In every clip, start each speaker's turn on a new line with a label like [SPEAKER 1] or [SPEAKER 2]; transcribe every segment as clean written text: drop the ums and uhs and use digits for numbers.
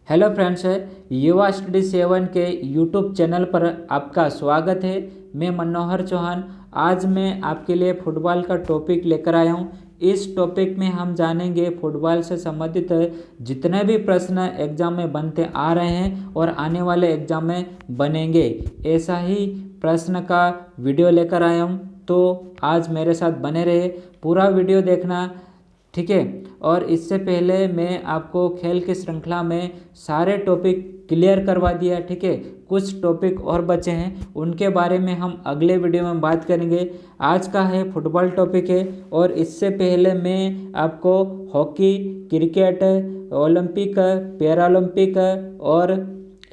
[SPEAKER 1] Hello friends, युवा study 7 के YouTube channel पर आपका स्वागत है। मैं मनोहर चौहान। आज मैं आपके लिए फुटबॉल का टॉपिक लेकर आया हूँ। इस टॉपिक में हम जानेंगे फुटबॉल से संबंधित जितने भी प्रश्न एग्जाम में बनते आ रहे हैं और आने वाले एग्जाम में बनेंगे, ऐसा ही प्रश्न का वीडियो लेकर आया हूँ। तो आज मेरे साथ बने रहे, पूरा वीडियो देखना, ठीक है। और इससे पहले मैं आपको खेल की श्रृंखला में सारे टॉपिक क्लियर करवा दिया, ठीक है। कुछ टॉपिक और बचे हैं, उनके बारे में हम अगले वीडियो में बात करेंगे। आज का है फुटबॉल टॉपिक है। और इससे पहले मैं आपको हॉकी, क्रिकेट, ओलंपिक, पैरालंपिक और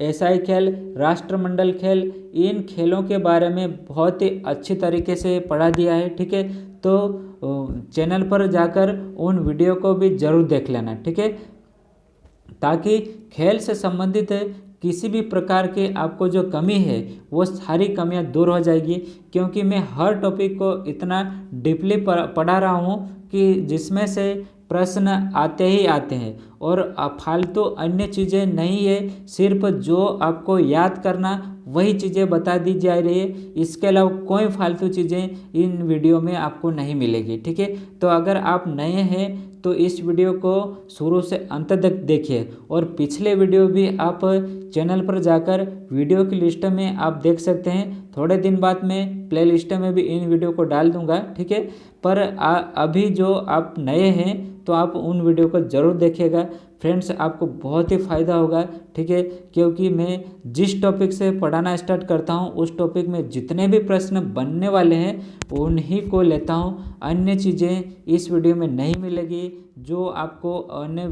[SPEAKER 1] एशियाई खेल, राष्ट्रमंडल खेल, इन खेलों के बारे में बहुत ही अच्छी तरीके से पढ़ा दिया है, ठीक है। तो चैनल पर जाकर उन वीडियो को भी ज़रूर देख लेना, ठीक है, ताकि खेल से संबंधित किसी भी प्रकार के आपको जो कमी है वो सारी कमियां दूर हो जाएगी। क्योंकि मैं हर टॉपिक को इतना डीपली पढ़ा रहा हूँ कि जिसमें से प्रश्न आते ही आते हैं और फालतू अन्य चीज़ें नहीं है। सिर्फ जो आपको याद करना वही चीज़ें बता दी जा रही है, इसके अलावा कोई फालतू चीज़ें इन वीडियो में आपको नहीं मिलेगी, ठीक है। तो अगर आप नए हैं तो इस वीडियो को शुरू से अंत तक देखिए। और पिछले वीडियो भी आप चैनल पर जाकर वीडियो की लिस्ट में आप देख सकते हैं। थोड़े दिन बाद मैं प्ले लिस्ट में भी इन वीडियो को डाल दूंगा, ठीक है। पर अभी जो आप नए हैं तो आप उन वीडियो को ज़रूर देखिएगा फ्रेंड्स, आपको बहुत ही फ़ायदा होगा, ठीक है। क्योंकि मैं जिस टॉपिक से पढ़ाना स्टार्ट करता हूँ उस टॉपिक में जितने भी प्रश्न बनने वाले हैं उन्हीं को लेता हूँ। अन्य चीज़ें इस वीडियो में नहीं मिलेगी जो आपको अन्य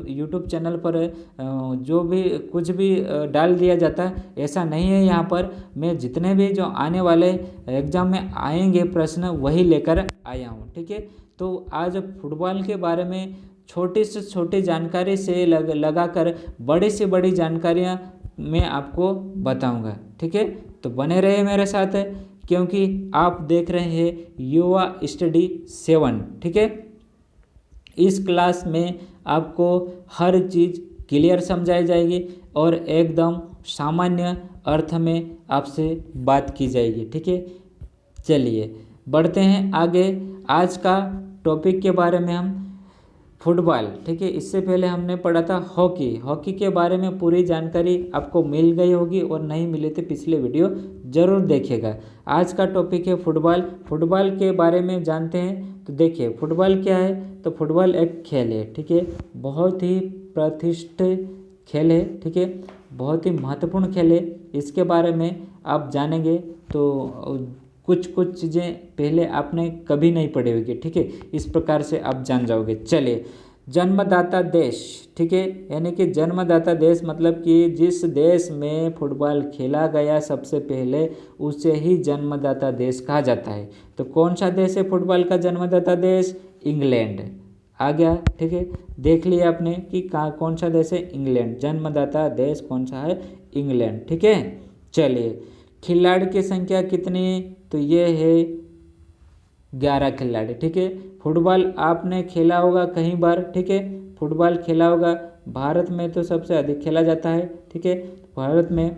[SPEAKER 1] यूट्यूब चैनल पर जो भी कुछ भी डाल दिया जाता है, ऐसा नहीं है। यहाँ पर मैं जितने भी जो आने वाले एग्ज़ाम में आएंगे प्रश्न वही लेकर आया हूँ, ठीक है। तो आज फुटबॉल के बारे में छोटी से छोटी जानकारी से लगाकर बड़ी से बड़ी जानकारियाँ मैं आपको बताऊंगा, ठीक है। तो बने रहे मेरे साथ, क्योंकि आप देख रहे हैं युवा स्टडी 7, ठीक है। इस क्लास में आपको हर चीज़ क्लियर समझाई जाएगी और एकदम सामान्य अर्थ में आपसे बात की जाएगी, ठीक है। चलिए बढ़ते हैं आगे। आज का टॉपिक के बारे में हम फुटबॉल, ठीक है। इससे पहले हमने पढ़ा था हॉकी। हॉकी के बारे में पूरी जानकारी आपको मिल गई होगी और नहीं मिले तो पिछले वीडियो ज़रूर देखिएगा। आज का टॉपिक है फुटबॉल। फुटबॉल के बारे में जानते हैं। तो देखिए फुटबॉल क्या है। तो फुटबॉल एक खेल है, ठीक है। बहुत ही प्रतिष्ठित खेल है, ठीक है। बहुत ही महत्वपूर्ण खेल है। इसके बारे में आप जानेंगे तो कुछ चीज़ें पहले आपने कभी नहीं पढ़ी होगी, ठीक है। इस प्रकार से आप जान जाओगे। चलिए, जन्मदाता देश, ठीक है। यानी कि जन्मदाता देश मतलब कि जिस देश में फुटबॉल खेला गया सबसे पहले उसे ही जन्मदाता देश कहा जाता है। तो कौन सा देश है फुटबॉल का जन्मदाता देश? इंग्लैंड आ गया, ठीक है। देख लिया आपने कि कौन सा देश है? इंग्लैंड। जन्मदाता देश कौन सा है? इंग्लैंड, ठीक है। चलिए, खिलाड़ी की संख्या कितनी? तो ये है 11 खिलाड़ी, ठीक है। फुटबॉल आपने खेला होगा कहीं बार, ठीक है। फुटबॉल खेला होगा। भारत में तो सबसे अधिक खेला जाता है, ठीक है। भारत में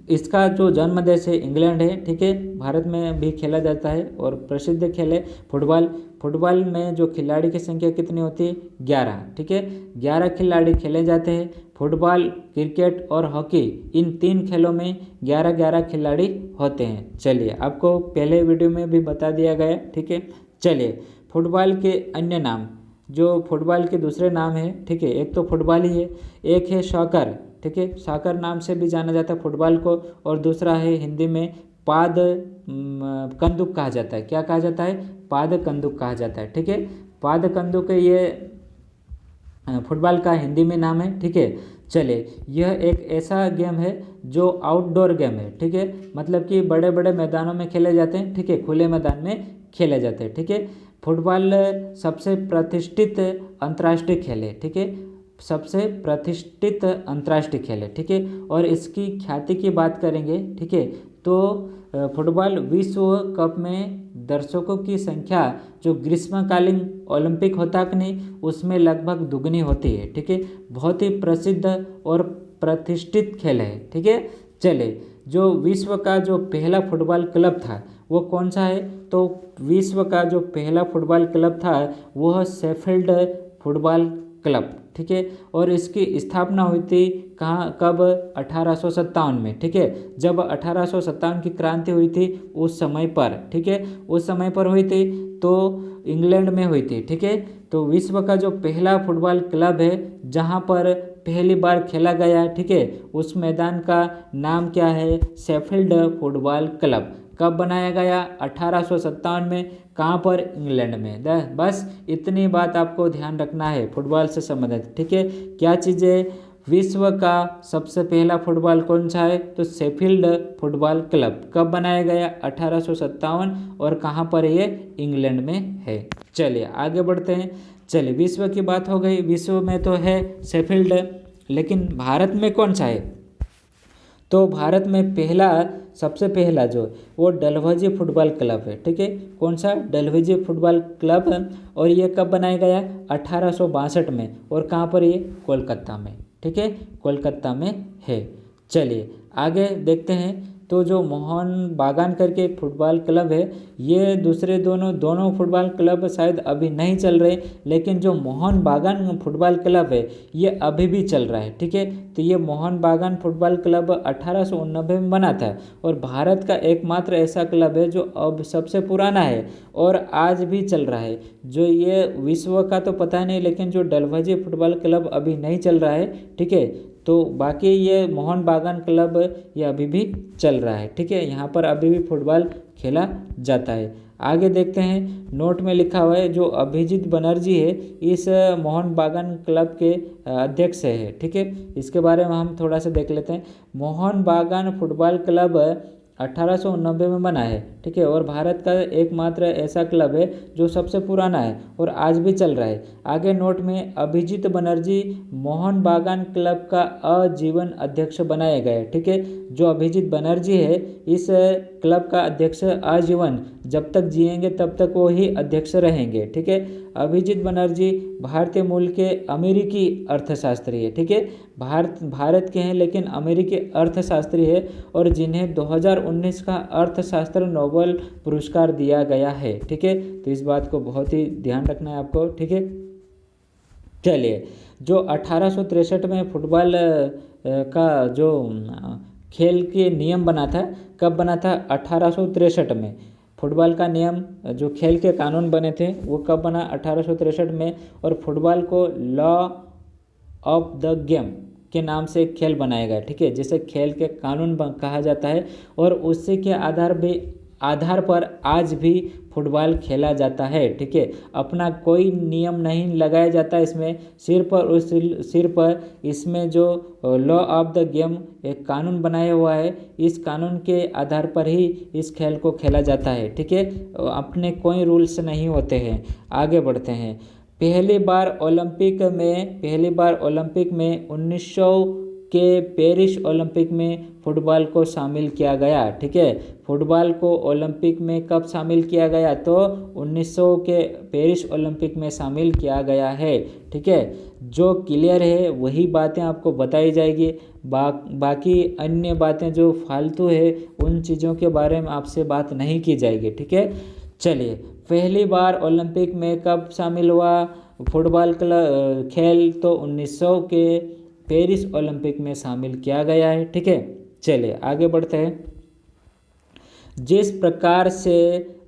[SPEAKER 1] इसका जो जन्म देश है इंग्लैंड है, ठीक है। भारत में भी खेला जाता है और प्रसिद्ध खेल है फुटबॉल। फुटबॉल में जो खिलाड़ी की संख्या कितनी होती है? 11, ठीक है। 11 खिलाड़ी खेले जाते हैं। फुटबॉल, क्रिकेट और हॉकी, इन 3 खेलों में 11-11 खिलाड़ी होते हैं। चलिए, आपको पहले वीडियो में भी बता दिया गया, ठीक है। चलिए, फुटबॉल के अन्य नाम, जो फुटबॉल के दूसरे नाम है, ठीक है। एक तो फुटबॉल ही है, एक है सॉकर, ठीक है। सॉकर नाम से भी जाना जाता है फुटबॉल को। और दूसरा है हिंदी में पाद कंदुक कहा जाता है। क्या कहा जाता है? पाद कंदुक कहा जाता है, ठीक है। पाद कंदुक ये फुटबॉल का हिंदी में नाम है, ठीक है। चलिए, यह एक ऐसा गेम है जो आउटडोर गेम है, ठीक है। मतलब कि बड़े बड़े मैदानों में खेले जाते हैं, ठीक है। खुले मैदान में खेले जाते हैं, ठीक है। फुटबॉल सबसे प्रतिष्ठित अंतर्राष्ट्रीय खेल है, ठीक है। सबसे प्रतिष्ठित अंतर्राष्ट्रीय खेल है, ठीक है। और इसकी ख्याति की बात करेंगे, ठीक है, तो फुटबॉल विश्व कप में दर्शकों की संख्या जो ग्रीष्मकालीन ओलंपिक होता कि नहीं उसमें लगभग दुगनी होती है। ठीक है, बहुत ही प्रसिद्ध और प्रतिष्ठित खेल है। ठीक है, चले जो विश्व का जो पहला फुटबॉल क्लब था वो कौन सा है, तो विश्व का जो पहला फुटबॉल क्लब था वह शेफील्ड फुटबॉल क्लब। ठीक है, और इसकी स्थापना हुई थी कहाँ, कब, 1857 में। ठीक है, जब 1857 की क्रांति हुई थी उस समय पर। ठीक है, उस समय पर हुई थी तो इंग्लैंड में हुई थी। ठीक है, तो विश्व का जो पहला फुटबॉल क्लब है जहाँ पर पहली बार खेला गया। ठीक है, उस मैदान का नाम क्या है, शेफील्ड फुटबॉल क्लब। कब बनाया गया, 1857 में। कहाँ पर, इंग्लैंड में। बस इतनी बात आपको ध्यान रखना है फुटबॉल से संबंधित। ठीक है, क्या चीज़ें, विश्व का सबसे पहला फुटबॉल कौन सा है, तो शेफील्ड फुटबॉल क्लब। कब बनाया गया, 1857, और कहाँ पर ये, इंग्लैंड में है। चलिए आगे बढ़ते हैं। चलिए विश्व की बात हो गई, विश्व में तो है शेफील्ड, लेकिन भारत में कौन सा है, तो भारत में सबसे पहला जो वो डलहौजी फुटबॉल क्लब है। ठीक है, कौन सा, डलहौजी फुटबॉल क्लब। और ये कब बनाया गया, 1862 में। और कहाँ पर ये, कोलकाता में। ठीक है, कोलकाता में है। चलिए आगे देखते हैं। तो जो मोहन बागान करके एक फुटबॉल क्लब है, ये दूसरे दोनों फुटबॉल क्लब शायद अभी नहीं चल रहे, लेकिन जो मोहन बागान फुटबॉल क्लब है ये अभी भी चल रहा है। ठीक है, तो ये मोहन बागान फुटबॉल क्लब 1889 में बना था और भारत का एकमात्र ऐसा क्लब है जो अब सबसे पुराना है और आज भी चल रहा है। जो ये विश्व का तो पता नहीं, लेकिन जो डलहौजी फुटबॉल क्लब अभी नहीं चल रहा है। ठीक है, तो बाकी ये मोहन बागान क्लब ये अभी भी चल रहा है। ठीक है, यहाँ पर अभी भी फुटबॉल खेला जाता है। आगे देखते हैं, नोट में लिखा हुआ है जो अभिजीत बनर्जी है इस मोहन बागान क्लब के अध्यक्ष है। ठीक है, इसके बारे में हम थोड़ा सा देख लेते हैं। मोहन बागान फुटबॉल क्लब 1889 में बना है। ठीक है, और भारत का एकमात्र ऐसा क्लब है जो सबसे पुराना है और आज भी चल रहा है। आगे नोट में अभिजीत बनर्जी मोहन बागान क्लब का आजीवन अध्यक्ष बनाए गए। ठीक है, जो अभिजीत बनर्जी है इस क्लब का अध्यक्ष आजीवन, जब तक जिएंगे तब तक वो ही अध्यक्ष रहेंगे। ठीक है, अभिजीत बनर्जी भारतीय मूल के अमेरिकी अर्थशास्त्री है। ठीक है, भारत के हैं लेकिन अमेरिकी अर्थशास्त्री है और जिन्हें 2019 का अर्थशास्त्र नोबेल पुरस्कार दिया गया है। ठीक है, तो इस बात को बहुत ही ध्यान रखना है आपको। ठीक है, चलिए जो 1863 में फुटबॉल का जो खेल के नियम बना था, कब बना था, 1863 में। फुटबॉल का नियम जो खेल के कानून बने थे वो कब बना, 1863 में। और फुटबॉल को लॉ ऑफ द गेम के नाम से एक खेल बनाया गया। ठीक है, जिसे खेल के कानून कहा जाता है और उसी के आधार पर आज भी फुटबॉल खेला जाता है। ठीक है, अपना कोई नियम नहीं लगाया जाता इसमें, सिर्फ इसमें जो लॉ ऑफ द गेम एक कानून बनाया हुआ है, इस कानून के आधार पर ही इस खेल को खेला जाता है। ठीक है, अपने कोई रूल्स नहीं होते हैं। आगे बढ़ते हैं। पहली बार ओलंपिक में 1900 के पेरिस ओलंपिक में फुटबॉल को शामिल किया गया। ठीक है, फुटबॉल को ओलंपिक में कब शामिल किया गया, तो 1900 के पेरिस ओलंपिक में शामिल किया गया है। ठीक है, जो क्लियर है वही बातें आपको बताई जाएगी, बाकी अन्य बातें जो फालतू है उन चीज़ों के बारे में आपसे बात नहीं की जाएगी। ठीक है, चलिए पहली बार ओलंपिक में कब शामिल हुआ फुटबॉल खेल, तो 1900 के पेरिस ओलंपिक में शामिल किया गया है। ठीक है, चलिए आगे बढ़ते हैं। जिस प्रकार से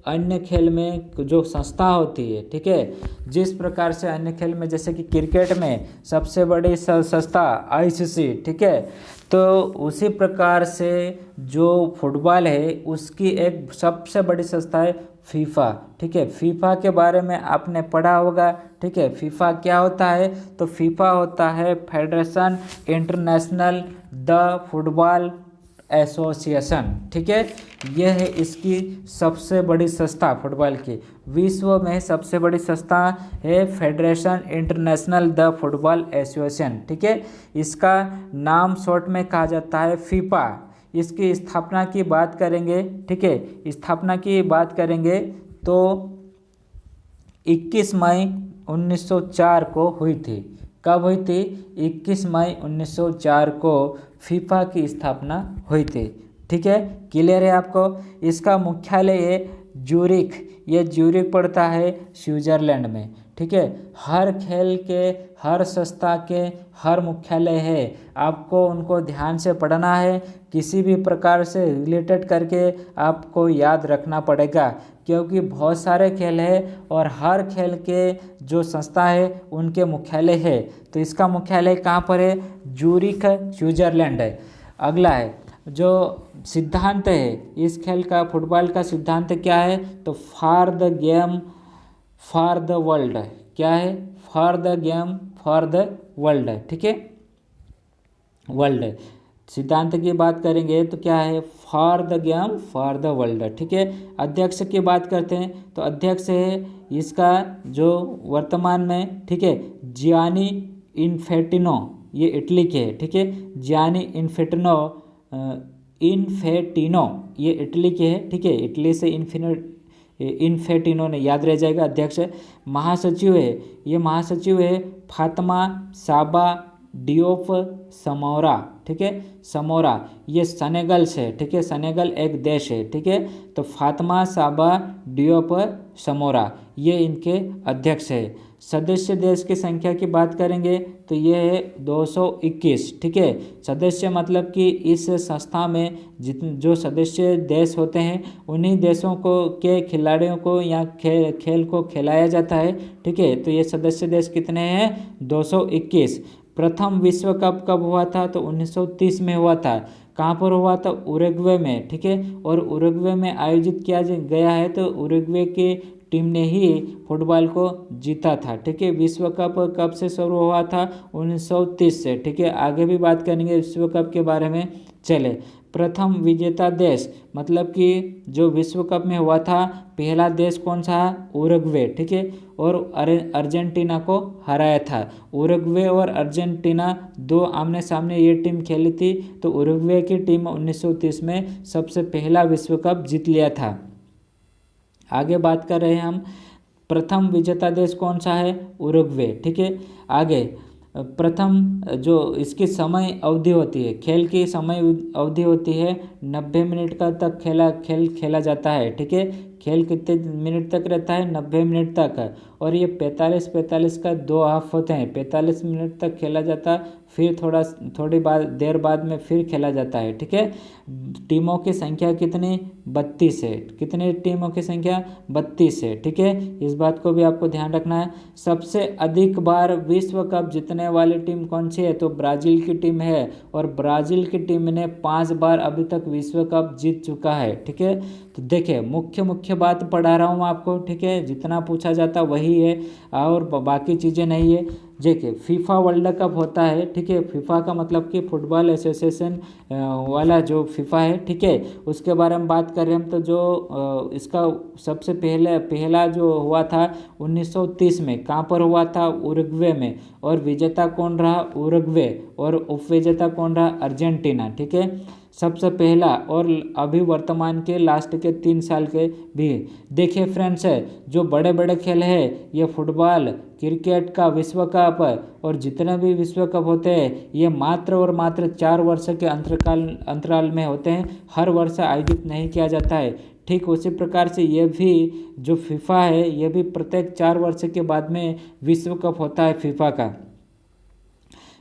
[SPEAKER 1] अन्य खेल में जो संस्था होती है, ठीक है, जिस प्रकार से अन्य खेल में जैसे कि क्रिकेट में सबसे बड़ी संस्था आईसीसी, ठीक है, तो उसी प्रकार से जो फुटबॉल है उसकी एक सबसे बड़ी संस्था है फीफा। ठीक है, फीफा के बारे में आपने पढ़ा होगा। ठीक है, फीफा क्या होता है, तो फीफा होता है federation international the football association. ठीक है, यह है इसकी सबसे बड़ी संस्था फुटबॉल की। विश्व में सबसे बड़ी संस्था है federation international the football association. ठीक है, इसका नाम शॉर्ट में कहा जाता है फीफा। इसकी स्थापना की बात करेंगे, ठीक है, स्थापना की बात करेंगे तो 21 मई 1904 को हुई थी। कब हुई थी? 21 मई 1904 को फीफा की स्थापना हुई थी। ठीक है, क्लियर है आपको? इसका मुख्यालय ये ज्यूरिख, ये ज्यूरिख पड़ता है स्विट्जरलैंड में। ठीक है, हर खेल के, हर संस्था के हर मुख्यालय है, आपको उनको ध्यान से पढ़ना है, किसी भी प्रकार से रिलेटेड करके आपको याद रखना पड़ेगा, क्योंकि बहुत सारे खेल है और हर खेल के जो संस्था है उनके मुख्यालय है। तो इसका मुख्यालय कहाँ पर है? ज्यूरिख स्विट्जरलैंड है। अगला है जो सिद्धांत है इस खेल का, फुटबॉल का सिद्धांत क्या है? तो for the game for the world. क्या है? For the game for the world. ठीक है, वर्ल्ड सिद्धांत की बात करेंगे तो क्या है? For the game for the world. ठीक है, अध्यक्ष की बात करते हैं तो अध्यक्ष है इसका जो वर्तमान में, ठीक है, जियानी इन्फेंटिनो, ये इटली के है। ठीक है, जियानी इन्फेंटिनो, इन्फेंटिनो ये इटली के है। ठीक है, इटली से इन्फेंटिनो ने याद रह जाएगा अध्यक्ष। महासचिव है, ये महासचिव है फातिमा साबा डियोप समोरा। ठीक है, समोरा ये सेनेगल से, ठीक है, सेनेगल एक देश है। ठीक है, तो फातिमा साबा डियोप समोरा ये इनके अध्यक्ष है। सदस्य देश की संख्या की बात करेंगे तो ये है 221। ठीक है, सदस्य मतलब कि इस संस्था में जितने जो सदस्य देश होते हैं उन्हीं देशों को के खिलाड़ियों को या खेल को खिलाया जाता है। ठीक है, तो ये सदस्य देश कितने हैं? 221। प्रथम विश्व कप कब हुआ था? तो 1930 में हुआ था। कहाँ पर हुआ था? उरुग्वे में। ठीक है, और उरुग्वे में आयोजित किया गया है, तो उरुग्वे की टीम ने ही फुटबॉल को जीता था। ठीक है, विश्व कप कब से शुरू हुआ था? 1930 से। ठीक है, आगे भी बात करेंगे विश्व कप के बारे में। चले, प्रथम विजेता देश मतलब कि जो विश्व कप में हुआ था पहला देश कौन सा? उरुग्वे। ठीक है, और अर्जेंटीना को हराया था। उरुग्वे और अर्जेंटीना दो आमने सामने ये टीम खेली थी, तो उरुग्वे की टीम 1930 में सबसे पहला विश्व कप जीत लिया था। आगे बात कर रहे हैं हम, प्रथम विजेता देश कौन सा है? उरुग्वे। ठीक है, आगे प्रथम जो इसकी समय अवधि होती है, खेल की समय अवधि होती है 90 मिनट का तक खेल खेला जाता है। ठीक है, खेल कितने मिनट तक रहता है? 90 मिनट तक। और ये 45 का 2 हाफ होते हैं। 45 मिनट तक खेला जाता, फिर थोड़ी देर बाद में फिर खेला जाता है। ठीक है, टीमों की संख्या कितनी? 32 है। कितनी टीमों की संख्या? 32 है। ठीक है, इस बात को भी आपको ध्यान रखना है। सबसे अधिक बार विश्व कप जीतने वाली टीम कौन सी है? तो ब्राज़ील की टीम है, और ब्राज़ील की टीम ने 5 बार अभी तक विश्व कप जीत चुका है। ठीक है, तो देखिए मुख्य बात पढ़ा रहा हूँ आपको। ठीक है, जितना पूछा जाता वही है और बाकी चीज़ें नहीं है। देखिए फीफा वर्ल्ड कप होता है। ठीक है, फीफा का मतलब कि फुटबॉल एसोसिएशन वाला जो फीफा है, ठीक है, उसके बारे में बात करें हम तो जो इसका सबसे पहला जो हुआ था 1930 में। कहाँ पर हुआ था? उरुग्वे में। और विजेता कौन रहा? उरुग्वे। और उपविजेता कौन रहा? अर्जेंटीना। ठीक है, सबसे पहला और अभी वर्तमान के लास्ट के 3 साल के भी। देखिए फ्रेंड्स, जो बड़े बड़े खेल है ये फुटबॉल, क्रिकेट का विश्व कप और जितने भी विश्व कप होते हैं ये मात्र और मात्र 4 वर्ष के अंतराल में होते हैं, हर वर्ष आयोजित नहीं किया जाता है। ठीक उसी प्रकार से ये भी जो फीफा है ये भी प्रत्येक 4 वर्ष के बाद में विश्व कप होता है फीफा का।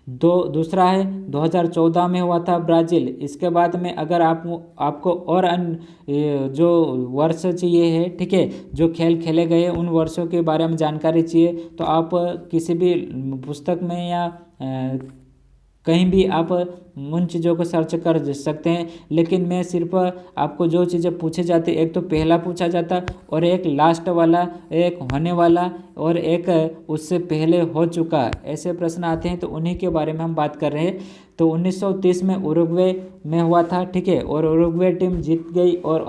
[SPEAKER 1] दूसरा है 2014 में हुआ था ब्राज़ील। इसके बाद में अगर आपको और अन्य जो वर्ष चाहिए है, ठीक है, जो खेल खेले गए उन वर्षों के बारे में जानकारी चाहिए तो आप किसी भी पुस्तक में या कहीं भी आप उन चीज़ों को सर्च कर सकते हैं। लेकिन मैं सिर्फ आपको जो चीज़ें पूछी जाती, एक तो पहला पूछा जाता और एक लास्ट वाला, एक होने वाला और एक उससे पहले हो चुका, ऐसे प्रश्न आते हैं तो उन्हीं के बारे में हम बात कर रहे हैं। तो 1930 में उरुग्वे में हुआ था। ठीक है, और उरुग्वे टीम जीत गई और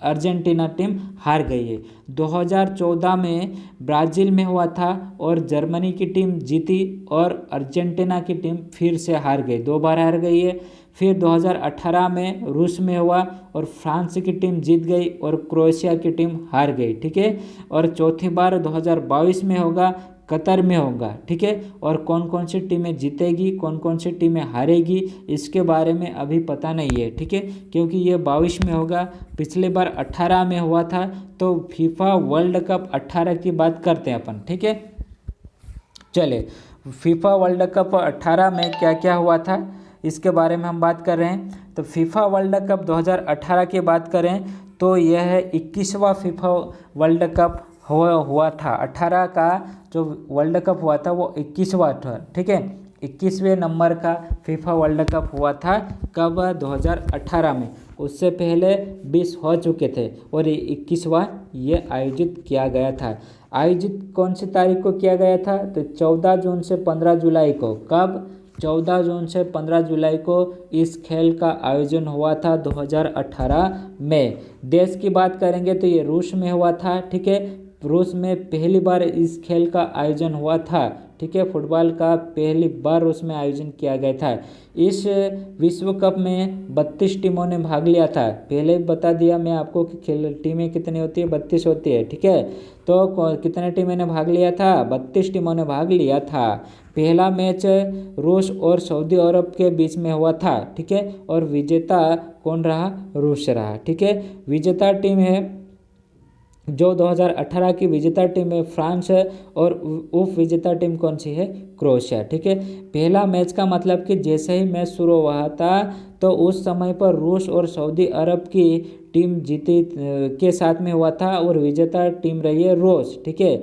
[SPEAKER 1] अर्जेंटीना टीम हार गई है। 2014 में ब्राज़ील में हुआ था और जर्मनी की टीम जीती और अर्जेंटीना की टीम फिर से हार गई, 2 बार हार गई है। फिर 2018 में रूस में हुआ और फ्रांस की टीम जीत गई और क्रोएशिया की टीम हार गई, ठीक है। और चौथी बार 2022 में होगा, कतर में होगा, ठीक है। और कौन कौन सी टीमें जीतेगी, कौन कौन सी टीमें हारेगी, इसके बारे में अभी पता नहीं है, ठीक है, क्योंकि ये 22 में होगा। पिछले बार 18 में हुआ था। तो फीफा वर्ल्ड कप 18 की बात करते हैं अपन, ठीक है। चले, फीफा वर्ल्ड कप 18 में क्या क्या हुआ था इसके बारे में हम बात कर रहे हैं। तो फीफा वर्ल्ड कप 2018 की बात करें तो यह है 21वां फीफा वर्ल्ड कप हुआ था। 18 का जो वर्ल्ड कप हुआ था वो 21वां था, ठीक है। 21वें नंबर का फीफा वर्ल्ड कप हुआ था, कब? 2018 में। उससे पहले 20 हो चुके थे और 21वां ये आयोजित किया गया था। आयोजित कौन सी तारीख को किया गया था? तो 14 जून से 15 जुलाई को। कब? 14 जून से 15 जुलाई को इस खेल का आयोजन हुआ था 2018 में। देश की बात करेंगे तो ये रूस में हुआ था, ठीक है। रूस में पहली बार इस खेल का आयोजन हुआ था, ठीक है। फुटबॉल का पहली बार रूस में आयोजन किया गया था। इस विश्व कप में 32 टीमों ने भाग लिया था। पहले बता दिया मैं आपको कि खेल टीमें कितनी होती है, 32 होती है, ठीक है। तो कितने टीमों ने भाग लिया था? 32 टीमों ने भाग लिया था। पहला मैच रूस और सऊदी अरब के बीच में हुआ था, ठीक है। और विजेता कौन रहा? रूस रहा, ठीक है। विजेता टीम है जो 2018 की विजेता टीम है फ्रांस है और उप विजेता टीम कौन सी है? क्रोएशिया, ठीक है। पहला मैच का मतलब कि जैसे ही मैच शुरू हुआ था तो उस समय पर रूस और सऊदी अरब की टीम जीती के साथ में हुआ था और विजेता टीम रही है रूस, ठीक है।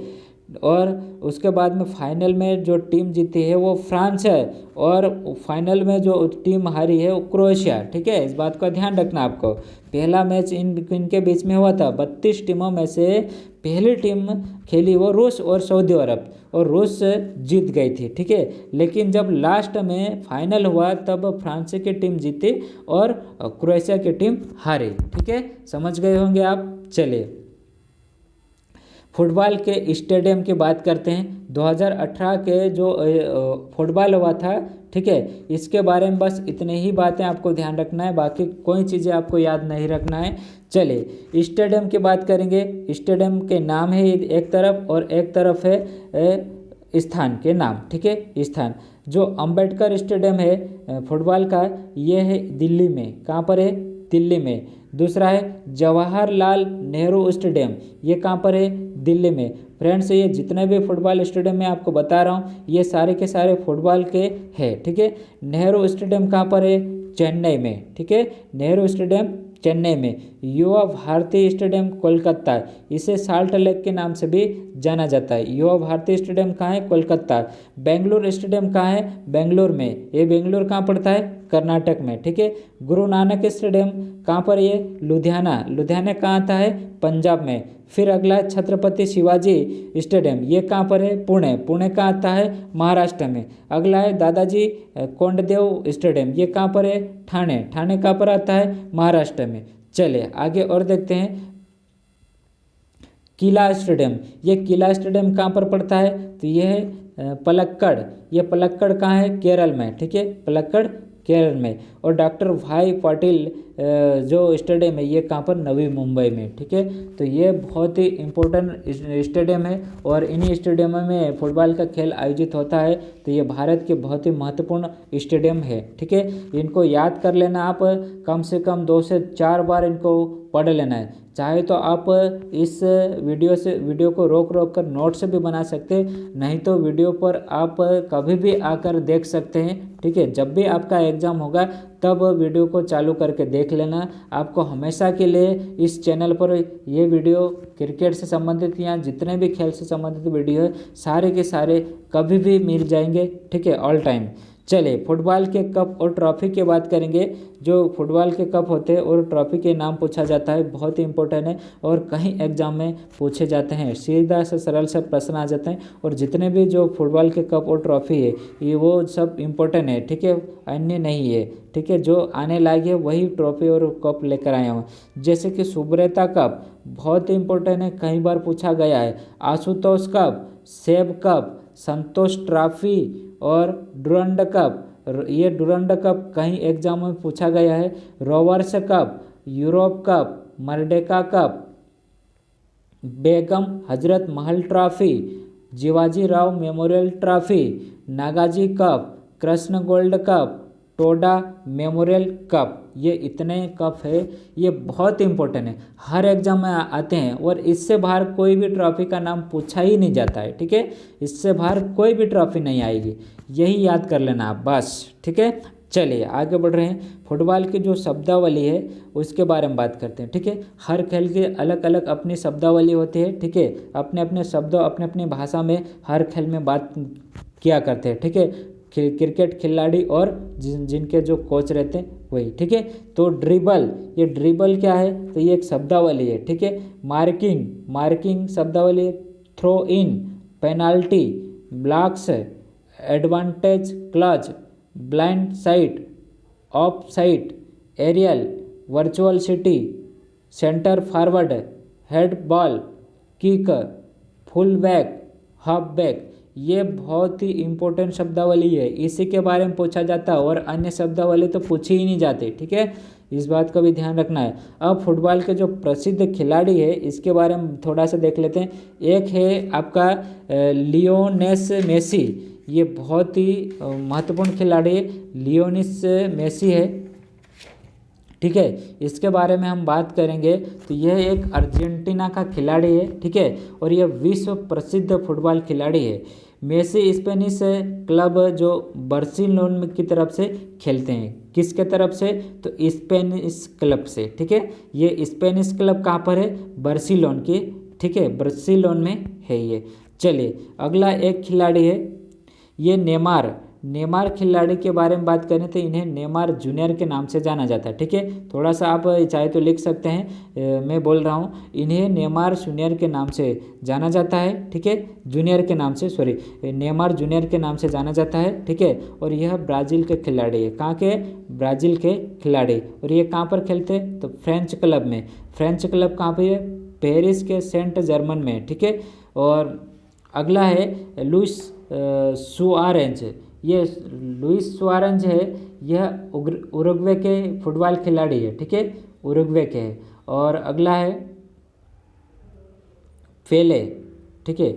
[SPEAKER 1] और उसके बाद में फाइनल में जो टीम जीती है वो फ्रांस है और फाइनल में जो टीम हारी है वो क्रोएशिया, ठीक है। इस बात का ध्यान रखना आपको। पहला मैच इनके बीच में हुआ था। 32 टीमों में से पहली टीम खेली वो रूस और सऊदी अरब और रूस जीत गई थी, ठीक है। लेकिन जब लास्ट में फाइनल हुआ तब फ्रांस की टीम जीती और क्रोएशिया की टीम हारी, ठीक है। समझ गए होंगे आप। चलिए, फुटबॉल के स्टेडियम की बात करते हैं। 2018 के जो फुटबॉल हुआ था, ठीक है, इसके बारे में बस इतने ही बातें आपको ध्यान रखना है, बाकी कोई चीज़ें आपको याद नहीं रखना है। चलिए, स्टेडियम की बात करेंगे। स्टेडियम के नाम है एक तरफ और एक तरफ है स्थान के नाम, ठीक है। स्थान जो अंबेडकर स्टेडियम है फुटबॉल का, ये है दिल्ली में। कहाँ पर है? दिल्ली में। दूसरा है जवाहरलाल नेहरू स्टेडियम, ये कहाँ पर है? दिल्ली में। फ्रेंड्स, ये जितने भी फुटबॉल स्टेडियम मैं आपको बता रहा हूँ ये सारे के सारे फुटबॉल के हैं, ठीक है। नेहरू स्टेडियम कहाँ पर है? चेन्नई में, ठीक है। नेहरू स्टेडियम चेन्नई में। युवा भारती स्टेडियम कोलकाता, इसे साल्ट लेक के नाम से भी जाना जाता है। युवा भारती स्टेडियम कहाँ है? कोलकाता। बेंगलुरु स्टेडियम कहाँ है? बेंगलुरु में। ये बेंगलुरु कहाँ पड़ता है? कर्नाटक में, ठीक है। गुरु नानक स्टेडियम कहाँ पर? ये लुधियाना। लुधियाना कहाँ आता है? पंजाब में। फिर अगला छत्रपति शिवाजी स्टेडियम, ये कहाँ पर है? पुणे। पुणे कहाँ आता है? महाराष्ट्र में। अगला है दादाजी कोंडदेव स्टेडियम, ये कहाँ पर है? ठाणे। ठाणे कहाँ पर आता है? महाराष्ट्र में। चलिए आगे और देखते हैं। किला स्टेडियम, ये किला स्टेडियम कहाँ पर पड़ता है? तो ये है पलक्कड़। ये पलक्कड़ कहाँ है? केरल में, ठीक है। पलक्कड़ केरल में। और डॉक्टर भाई पाटिल जो स्टेडियम है ये कहाँ पर? नवी मुंबई में, ठीक है। तो ये बहुत ही इम्पोर्टेंट स्टेडियम है और इन्हीं स्टेडियमों में फुटबॉल का खेल आयोजित होता है। तो ये भारत के बहुत ही महत्वपूर्ण स्टेडियम है, ठीक है। इनको याद कर लेना आप, कम से कम 2 से 4 बार इनको पढ़ लेना है। चाहे तो आप इस वीडियो को रोक कर नोट से भी बना सकते हैं, नहीं तो वीडियो पर आप कभी भी आकर देख सकते हैं, ठीक है। जब भी आपका एग्ज़ाम होगा तब वीडियो को चालू करके देख लेना। आपको हमेशा के लिए इस चैनल पर ये वीडियो क्रिकेट से संबंधित या जितने भी खेल से संबंधित वीडियो है सारे के सारे कभी भी मिल जाएंगे, ठीक है, ऑल टाइम। चलिए, फुटबॉल के कप और ट्रॉफी की बात करेंगे। जो फुटबॉल के कप होते हैं और ट्रॉफी के नाम पूछा जाता है, बहुत ही इंपॉर्टेंट है और कहीं एग्जाम में पूछे जाते हैं। सीधा से सरल से प्रश्न आ जाते हैं और जितने भी जो फुटबॉल के कप और ट्रॉफी है ये वो सब इम्पोर्टेंट है, ठीक है, अन्य नहीं है, ठीक है। जो आने लायक है वही ट्रॉफी और कप लेकर आया हूँ। जैसे कि सुब्रता कप बहुत ही इंपॉर्टेंट है, कई बार पूछा गया है। आशुतोष कप, सेब कप, संतोष ट्रॉफी और डुरंड कप, ये डुरंड कप कहीं एग्जाम में पूछा गया है। Rovers Cup, Europe Cup, Merdeka Cup, Begum Hazrat Mahal Trophy, Jiwaji Rao Memorial Trophy, Nagjee Cup, Krishna Gold Cup, Todd Memorial Cup. ये इतने कप है, ये बहुत इंपॉर्टेंट है, हर एग्जाम में आते हैं और इससे बाहर कोई भी ट्रॉफी का नाम पूछा ही नहीं जाता है। ठीक है, इससे बाहर कोई भी ट्रॉफी नहीं आएगी, यही याद कर लेना आप बस। ठीक है, चलिए आगे बढ़ रहे हैं। फुटबॉल की जो शब्दावली है उसके बारे में बात करते हैं। ठीक है, हर खेल के अलग अलग अपनी शब्दावली होती है। ठीक है, अपने अपने शब्दों अपने अपनी भाषा में हर खेल में बात किया करते हैं। ठीक है, क्रिकेट खिलाड़ी और जिनके जो कोच रहते हैं वही। ठीक है, तो ड्रिबल, ये ड्रिबल क्या है, तो ये एक शब्दावली है। ठीक है, मार्किंग, मार्किंग शब्दावली। Throw in, penalty, blocks, advantage clutch, blind side, off side, aerial, virtual city, centre forward, head ball, kick, full back, half back. ये बहुत ही इम्पोर्टेंट शब्दावली है, इसी के बारे में पूछा जाता है और अन्य शब्दावली तो पूछी ही नहीं जाती। ठीक है, इस बात का भी ध्यान रखना है। अब फुटबॉल के जो प्रसिद्ध खिलाड़ी है इसके बारे में थोड़ा सा देख लेते हैं। एक है आपका लियोनेस मेसी, ये बहुत ही महत्वपूर्ण खिलाड़ी है, लियोनेस मेसी है। ठीक है, इसके बारे में हम बात करेंगे तो यह एक अर्जेंटीना का खिलाड़ी है। ठीक है, और यह विश्व प्रसिद्ध फुटबॉल खिलाड़ी है। मेसी स्पेनिश क्लब जो बार्सिलोना की तरफ से खेलते हैं। किसके तरफ से, तो स्पेनिश क्लब से। ठीक है, ये स्पेनिश क्लब कहाँ पर है, बार्सिलोना की। ठीक है, बार्सिलोना में है ये। चलिए अगला एक खिलाड़ी है, ये नेमार। नेमार खिलाड़ी के बारे में बात करें तो इन्हें नेमार जूनियर के नाम से जाना जाता है। ठीक है, थोड़ा सा आप चाहे तो लिख सकते हैं, मैं बोल रहा हूँ, इन्हें नेमार जूनियर के नाम से जाना जाता है। ठीक है, जूनियर के नाम से, सॉरी, नेमार जूनियर के नाम से जाना जाता है। ठीक है, और यह ब्राज़ील के खिलाड़ी है। कहाँ के, ब्राज़ील के खिलाड़ी। और ये कहाँ पर खेलते हैं, तो फ्रेंच क्लब में। फ्रेंच क्लब कहाँ पर है, पेरिस के सेंट जर्मन में। ठीक है, और अगला है लुइस सुआरेंज। ये लुइस सुआरेंज है, यह उरुग्वे के फुटबॉल खिलाड़ी है। ठीक है, उरुग्वे के है। और अगला है पेले। ठीक है,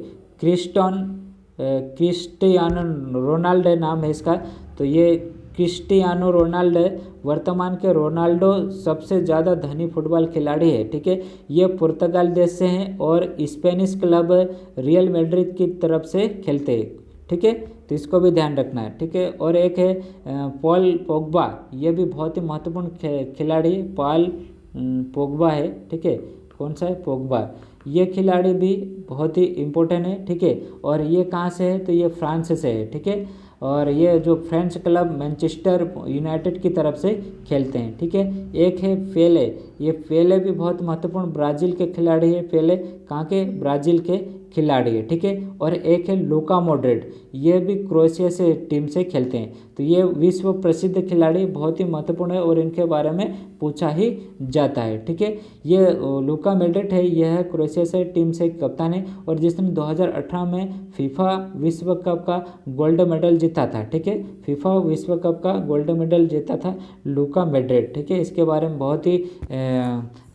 [SPEAKER 1] क्रिस्टियानो रोनाल्डो नाम है इसका। तो ये क्रिस्टियानो रोनाल्डो वर्तमान के रोनाल्डो सबसे ज़्यादा धनी फुटबॉल खिलाड़ी है। ठीक है, ये पुर्तगाल देश से हैं और स्पेनिश क्लब रियल मैड्रिड की तरफ से खेलते हैं। ठीक है, तो इसको भी ध्यान रखना है। ठीक है, और एक है पॉल पोग्बा, ये भी बहुत ही महत्वपूर्ण खिलाड़ी पॉल पोग्बा है। ठीक है, कौन सा है, पोग्बा। ये खिलाड़ी भी बहुत ही इम्पोर्टेंट है। ठीक है, और ये कहाँ से है, तो ये फ्रांस से है। ठीक है, और ये जो फ्रेंच क्लब मैनचेस्टर यूनाइटेड की तरफ से खेलते हैं। ठीक है, एक है पेले, ये पेले भी बहुत महत्वपूर्ण ब्राज़ील के खिलाड़ी है। पेले कहाँ के, ब्राज़ील के खिलाड़ी है। ठीक है, और एक है लूका मॉड्रिड, ये भी क्रोएशिया से टीम से खेलते हैं। तो ये विश्व प्रसिद्ध खिलाड़ी बहुत ही महत्वपूर्ण है और इनके बारे में पूछा ही जाता है। ठीक है, ये लूका मॉड्रिड है, यह क्रोएशिया से टीम से कप्तान है और जिसने 2018 में फीफा विश्व कप का गोल्ड मेडल जीता था। ठीक है, फीफा विश्व कप का गोल्ड मेडल जीता था लूका मॉड्रिड। ठीक है, इसके बारे में बहुत ही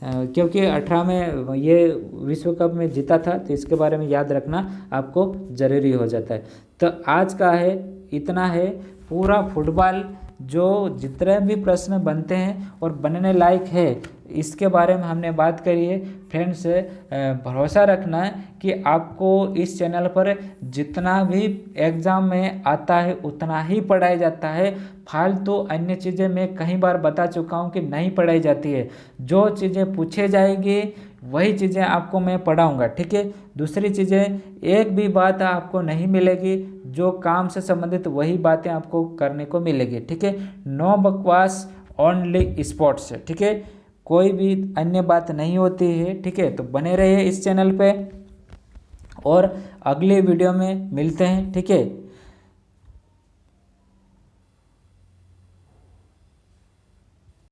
[SPEAKER 1] क्योंकि 18 में ये विश्व कप में जीता था तो इसके बारे में याद रखना आपको ज़रूरी हो जाता है। तो आज का है इतना है, पूरा फुटबॉल जो जितने भी प्रश्न बनते हैं और बनने लायक है इसके बारे में हमने बात करी है। फ्रेंड्स, भरोसा रखना है कि आपको इस चैनल पर जितना भी एग्ज़ाम में आता है उतना ही पढ़ाया जाता है। फालतू अन्य चीज़ें मैं कई बार बता चुका हूँ कि नहीं पढ़ाई जाती है। जो चीज़ें पूछे जाएगी वही चीज़ें आपको मैं पढ़ाऊँगा। ठीक है, दूसरी चीज़ें एक भी बात आपको नहीं मिलेगी, जो काम से संबंधित वही बातें आपको करने को मिलेगी। ठीक है, नो बकवास, ओनली स्पोर्ट्स। ठीक है, कोई भी अन्य बात नहीं होती है। ठीक है, तो बने रहिए इस चैनल पे और अगले वीडियो में मिलते हैं। ठीक है।